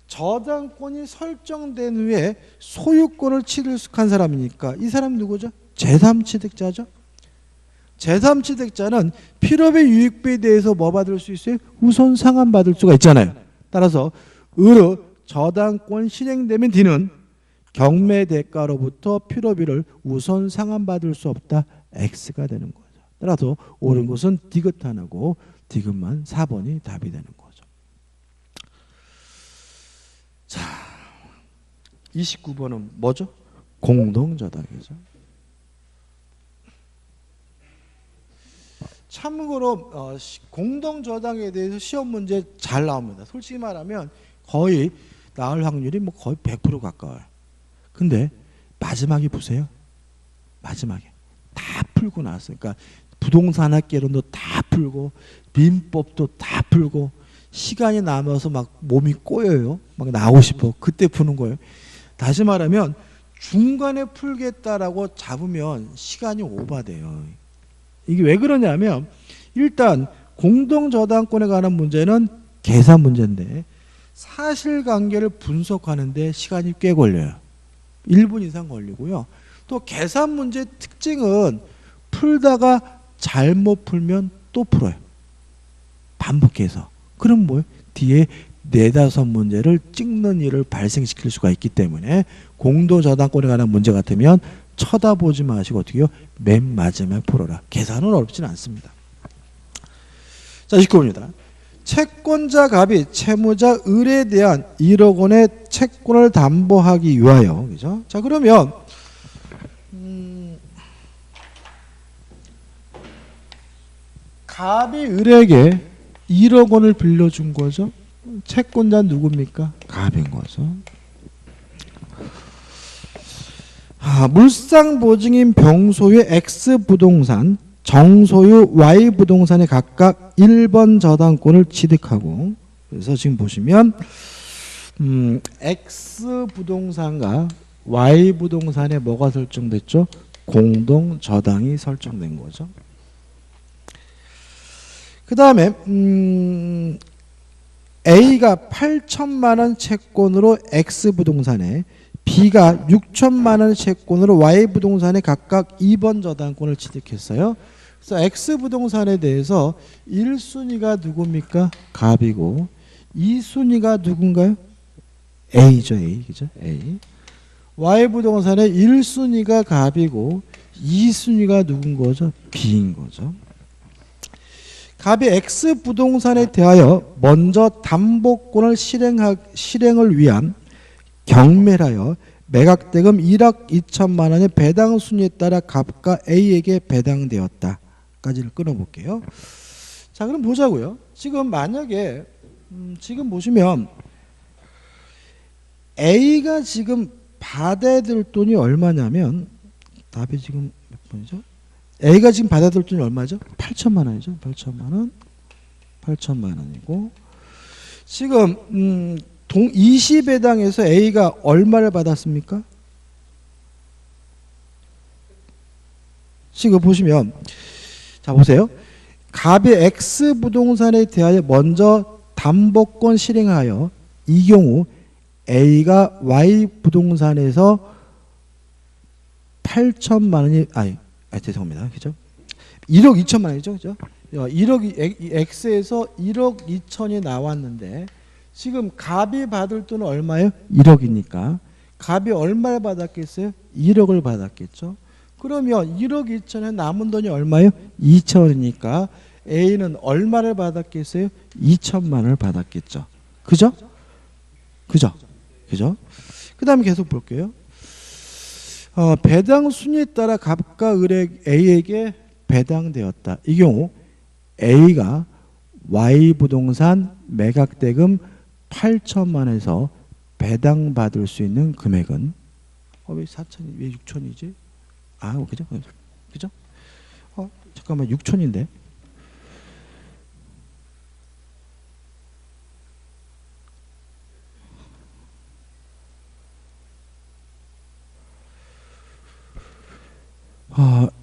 저당권이 설정된 후에 소유권을 취득한 사람이니까 이 사람 누구죠? 제3취득자죠. 제3취득자는 필요비 유익비에 대해서 뭐 받을 수 있어요? 우선 상환 받을 수가 있잖아요. 따라서 을의 저당권 실행되면 D는 경매 대가로부터 필요비를 우선 상환받을 수 없다. X가 되는 거죠. 따라서 옳은 것은 디귿 하나고 디귿만 4번이 답이 되는 거죠. 자, 29번은 뭐죠? 공동저당이죠. 참고로 공동저당에 대해서 시험 문제 잘 나옵니다. 솔직히 말하면 거의 나올 확률이 뭐 거의 100% 가까워요. 근데 마지막에 보세요. 마지막에 다 풀고 나왔어요. 그러니까 부동산 학개론도 다 풀고 민법도 다 풀고 시간이 남아서 막 몸이 꼬여요. 막 나오고 싶어. 그때 푸는 거예요. 다시 말하면 중간에 풀겠다라고 잡으면 시간이 오버돼요. 이게 왜 그러냐면 일단 공동저당권에 관한 문제는 계산 문제인데 사실관계를 분석하는데 시간이 꽤 걸려요. 1분 이상 걸리고요. 또 계산 문제의 특징은 풀다가 잘못 풀면 또 풀어요. 반복해서. 그럼 뭐예요? 뒤에 4-5 문제를 찍는 일을 발생시킬 수가 있기 때문에 공동저당권에 관한 문제 같으면 쳐다보지 마시고 어떻게 해요? 맨 마지막에 풀어라. 계산은 어렵진 않습니다. 자, 19번입니다. 채권자 갑이 채무자 을에 대한 1억 원의 채권을 담보하기 위하여, 그죠? 자, 그러면 갑이 을에게 1억 원을 빌려준 거죠. 채권자 누굽니까? 갑인 거죠. 물상보증인 병소유의 X부동산, 정소유 Y부동산에 각각 1번 저당권을 취득하고, 그래서 지금 보시면 X부동산과 Y부동산에 뭐가 설정됐죠? 공동저당이 설정된 거죠. 그 다음에 A가 8천만 원 채권으로 X부동산에, B가 6천만 원 채권으로 Y부동산에 각각 2번 저당권을 취득했어요. 그래서 X부동산에 대해서 1순위가 누굽니까? 갑이고 2순위가 누군가요? A죠. A. 그죠? A. Y부동산의 1순위가 갑이고 2순위가 누군 거죠? B인 거죠. 갑이 X부동산에 대하여 먼저 담보권을 실행을 위한 경매하여 매각대금 1억 2천만 원의 배당 순위에 따라 갑과 A에게 배당되었다. 까지를 끊어볼게요. 자, 그럼 보자고요. 지금 만약에 지금 보시면 A가 지금 받아야 될 돈이 얼마냐면, 답이 지금 몇 번이죠? A가 지금 받아야 될 돈이 얼마죠? 8천만 원이죠. 8천만 원. 8천만 원이고 지금 20배당에서 A가 얼마를 받았습니까? 지금 보시면, 자 보세요. 갑이 X부동산에 대하여 먼저 담보권 실행하여, 이 경우 A가 Y부동산에서 8천만 원이 죄송합니다. 그죠? 1억 2천만 원이죠. 그죠? 1억 X에서 1억 2천이 나왔는데 지금 갑이 받을 돈은 얼마예요? 1억이니까 갑이 얼마를 받았겠어요? 1억을 받았겠죠. 그러면 1억 2천에 남은 돈이 얼마예요? 2천이니까 A는 얼마를 받았겠어요? 2천만 원을 받았겠죠. 그죠? 그죠? 그죠? 그 다음에 계속 볼게요. 배당 순위에 따라 갑과 A에게 배당되었다. 이 경우 A가 Y부동산 매각대금 8천만 원에서 배당받을 수 있는 금액은 왜 4천이 왜 6천이지? 그죠? 그죠? 잠깐만 6천인데.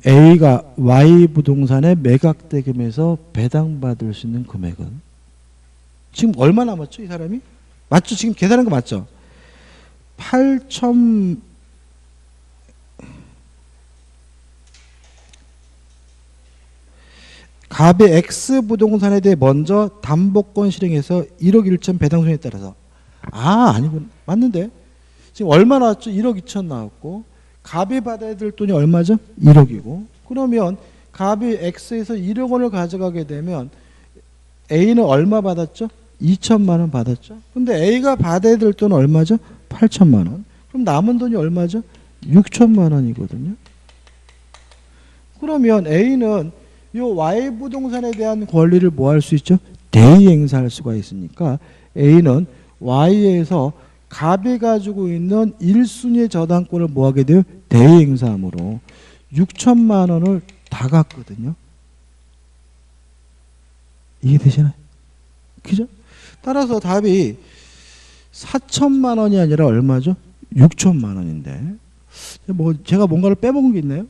A가 Y부동산의 매각대금에서 배당받을 수 있는 금액은 지금 얼마 남았죠? 이 사람이? 맞죠? 지금 계산한 거 맞죠? 8천 갑이 X부동산에 대해 먼저 담보권 실행해서 1억 1천 배당순위에 따라서 아니고 맞는데 지금 얼마 나왔죠? 1억 2천 나왔고 갑이 받아야 될 돈이 얼마죠? 1억이고 그러면 갑이 X에서 1억 원을 가져가게 되면 A는 얼마 받았죠? 2천만 원 받았죠. 근데 A가 받아야 될 돈은 얼마죠? 8천만 원. 그럼 남은 돈이 얼마죠? 6천만 원이거든요. 그러면 A는 이 Y 부동산에 대한 권리를 뭐 할 수 있죠? 대의 행사할 수가 있으니까 A는 Y에서 갑이 가지고 있는 1순위의 저당권을 뭐 하게 돼요? 대의 행사함으로 6천만 원을 다 갖거든요. 이해되시나요? 그죠? 따라서 답이 4천만 원이 아니라 얼마죠? 6천만 원인데 뭐 제가 뭔가를 빼먹은 게 있나요?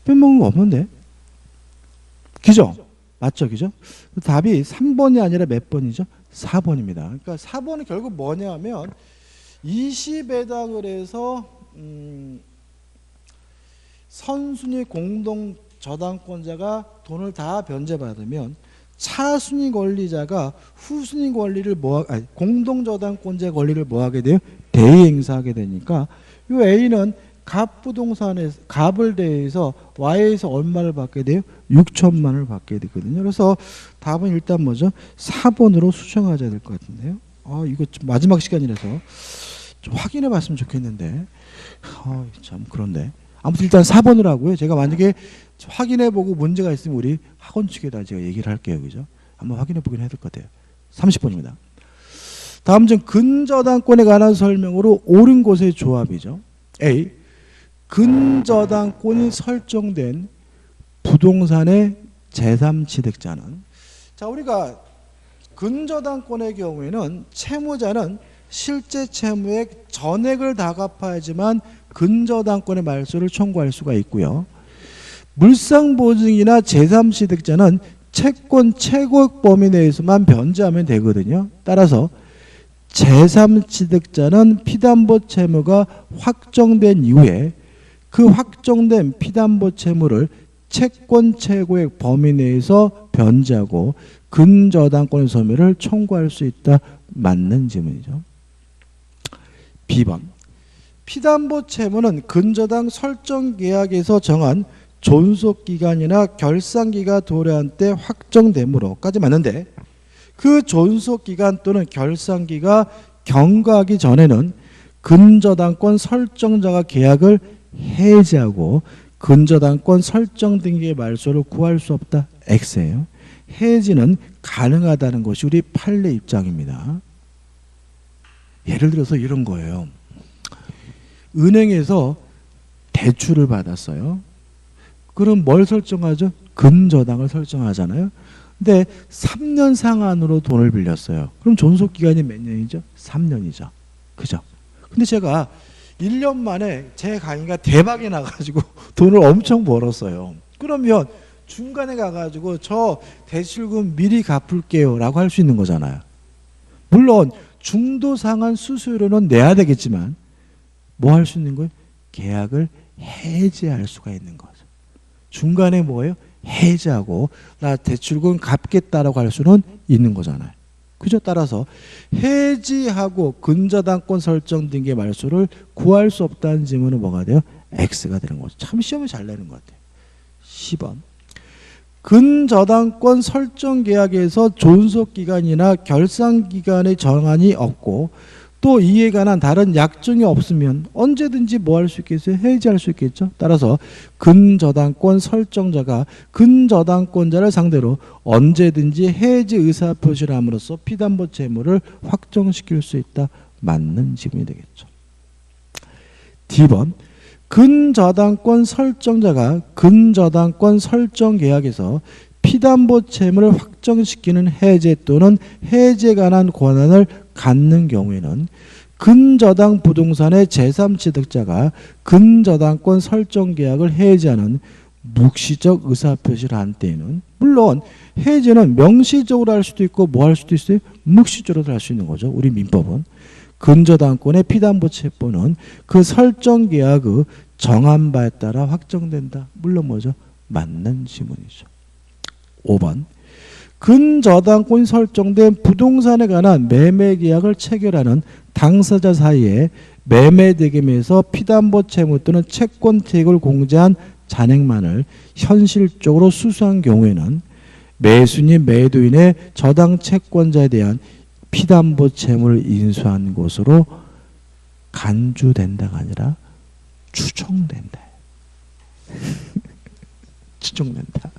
빼먹은 거 없는데? 그죠? 맞죠? 그죠? 답이 3번이 아니라 몇 번이죠? 4번입니다. 그러니까 4번은 결국 뭐냐면 20에다 그래서 선순위 공동 저당권자가 돈을 다 변제받으면 차순위 권리자가 후순위 권리를 공동 저당권자 권리를 뭐 하게 돼요? 대의 행사하게 되니까 이 A는 갑 부동산에서 갑을 대해서 Y에서 얼마를 받게 돼요? 6천만 원을 받게 되거든요. 그래서 답은 일단 뭐죠? 4번으로 수정하셔야 될 것 같은데요. 이거 좀 마지막 시간이라서 좀 확인해 봤으면 좋겠는데. 참 그런데. 아무튼 일단 4번으로 하고요. 제가 만약에 확인해 보고 문제가 있으면 우리 학원 측에다 제가 얘기를 할게요. 그죠? 한번 확인해 보긴 해야 될 것 같아요. 30번입니다. 다음 중 근저당권에 관한 설명으로 옳은 곳의 조합이죠. A. 근저당권이 설정된 부동산의 제3취득자는 자 우리가 근저당권의 경우에는 채무자는 실제 채무액 전액을 다 갚아야지만 근저당권의 말소를 청구할 수가 있고요. 물상보증이나 제3취득자는 채권 최고액 범위 내에서만 변제하면 되거든요. 따라서 제3취득자는 피담보 채무가 확정된 이후에 그 확정된 피담보 채무를 채권 최고액 범위 내에서 변제하고 근저당권의 소멸을 청구할 수 있다. 맞는 질문이죠. B번. 피담보 채무는 근저당 설정 계약에서 정한 존속기간이나 결산기가 도래한 때 확정되므로까지 맞는데 그 존속기간 또는 결산기가 경과하기 전에는 근저당권 설정자가 계약을 해지하고 근저당권 설정 등기의 말소를 구할 수 없다. X예요. 해지는 가능하다는 것이 우리 판례 입장입니다. 예를 들어서 이런 거예요. 은행에서 대출을 받았어요. 그럼 뭘 설정하죠? 근저당을 설정하잖아요. 근데 3년 상한으로 돈을 빌렸어요. 그럼 존속기간이 몇 년이죠? 3년이죠. 그죠? 근데 제가 1년 만에 제 강의가 대박이 나가지고 돈을 엄청 벌었어요. 그러면 중간에 가가지고 저 대출금 미리 갚을게요 라고 할 수 있는 거잖아요. 물론 중도상한 수수료는 내야 되겠지만 뭐 할 수 있는 거예요? 계약을 해지할 수가 있는 거죠. 중간에 뭐예요? 해지하고 나 대출금 갚겠다라고 할 수는 있는 거잖아요. 그죠? 따라서 해지하고 근저당권 설정 등의 말소를 구할 수 없다는 질문은 뭐가 돼요? X가 되는 거죠. 참 시험을 잘 내는 것 같아요. 10번. 근저당권 설정 계약에서 존속기간이나 결산기간의 정한이 없고 또 이에 관한 다른 약정이 없으면 언제든지 뭐 할 수 있겠어요? 해지할 수 있겠죠. 따라서 근저당권 설정자가 근저당권자를 상대로 언제든지 해지 의사표시를 함으로써 피담보 채무를 확정시킬 수 있다. 맞는 질문이 되겠죠. D번. 근저당권 설정자가 근저당권 설정 계약에서 피담보 채무를 확정시키는 해제 또는 해제에 관한 권한을 갖는 경우에는 근저당 부동산의 제3취득자가 근저당권 설정 계약을 해지하는 묵시적 의사표시를 한 때에는 물론 해제는 명시적으로 할 수도 있고 뭐 할 수도 있어요? 묵시적으로도 할 수 있는 거죠. 우리 민법은. 근저당권의 피담보 채권은 그 설정 계약의 정한 바에 따라 확정된다. 물론 뭐죠? 맞는 지문이죠. 5번. 근저당권이 설정된 부동산에 관한 매매 계약을 체결하는 당사자 사이에 매매 대금에서 피담보 채무 또는 채권 태액을 공제한 잔액만을 현실적으로 수수한 경우에는 매수인 매도인의 저당 채권자에 대한 피담보 채무를 인수한 것으로 간주된다가 아니라 추정된다. 추정된다.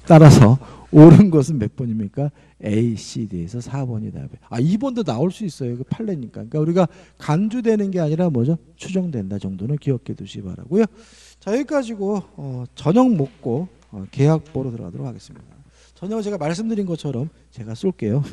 따라서 옳은 것은 몇 번입니까? A, C, D에서 4번이 답이에요. 2번도 나올 수 있어요. 그 판례니까. 그러니까 우리가 간주되는 게 아니라 뭐죠? 추정된다 정도는 기억해 두시기 바라고요. 자, 여기까지고 저녁 먹고 계약 보러 들어가도록 하겠습니다. 저녁은 제가 말씀드린 것처럼 제가 쏠게요.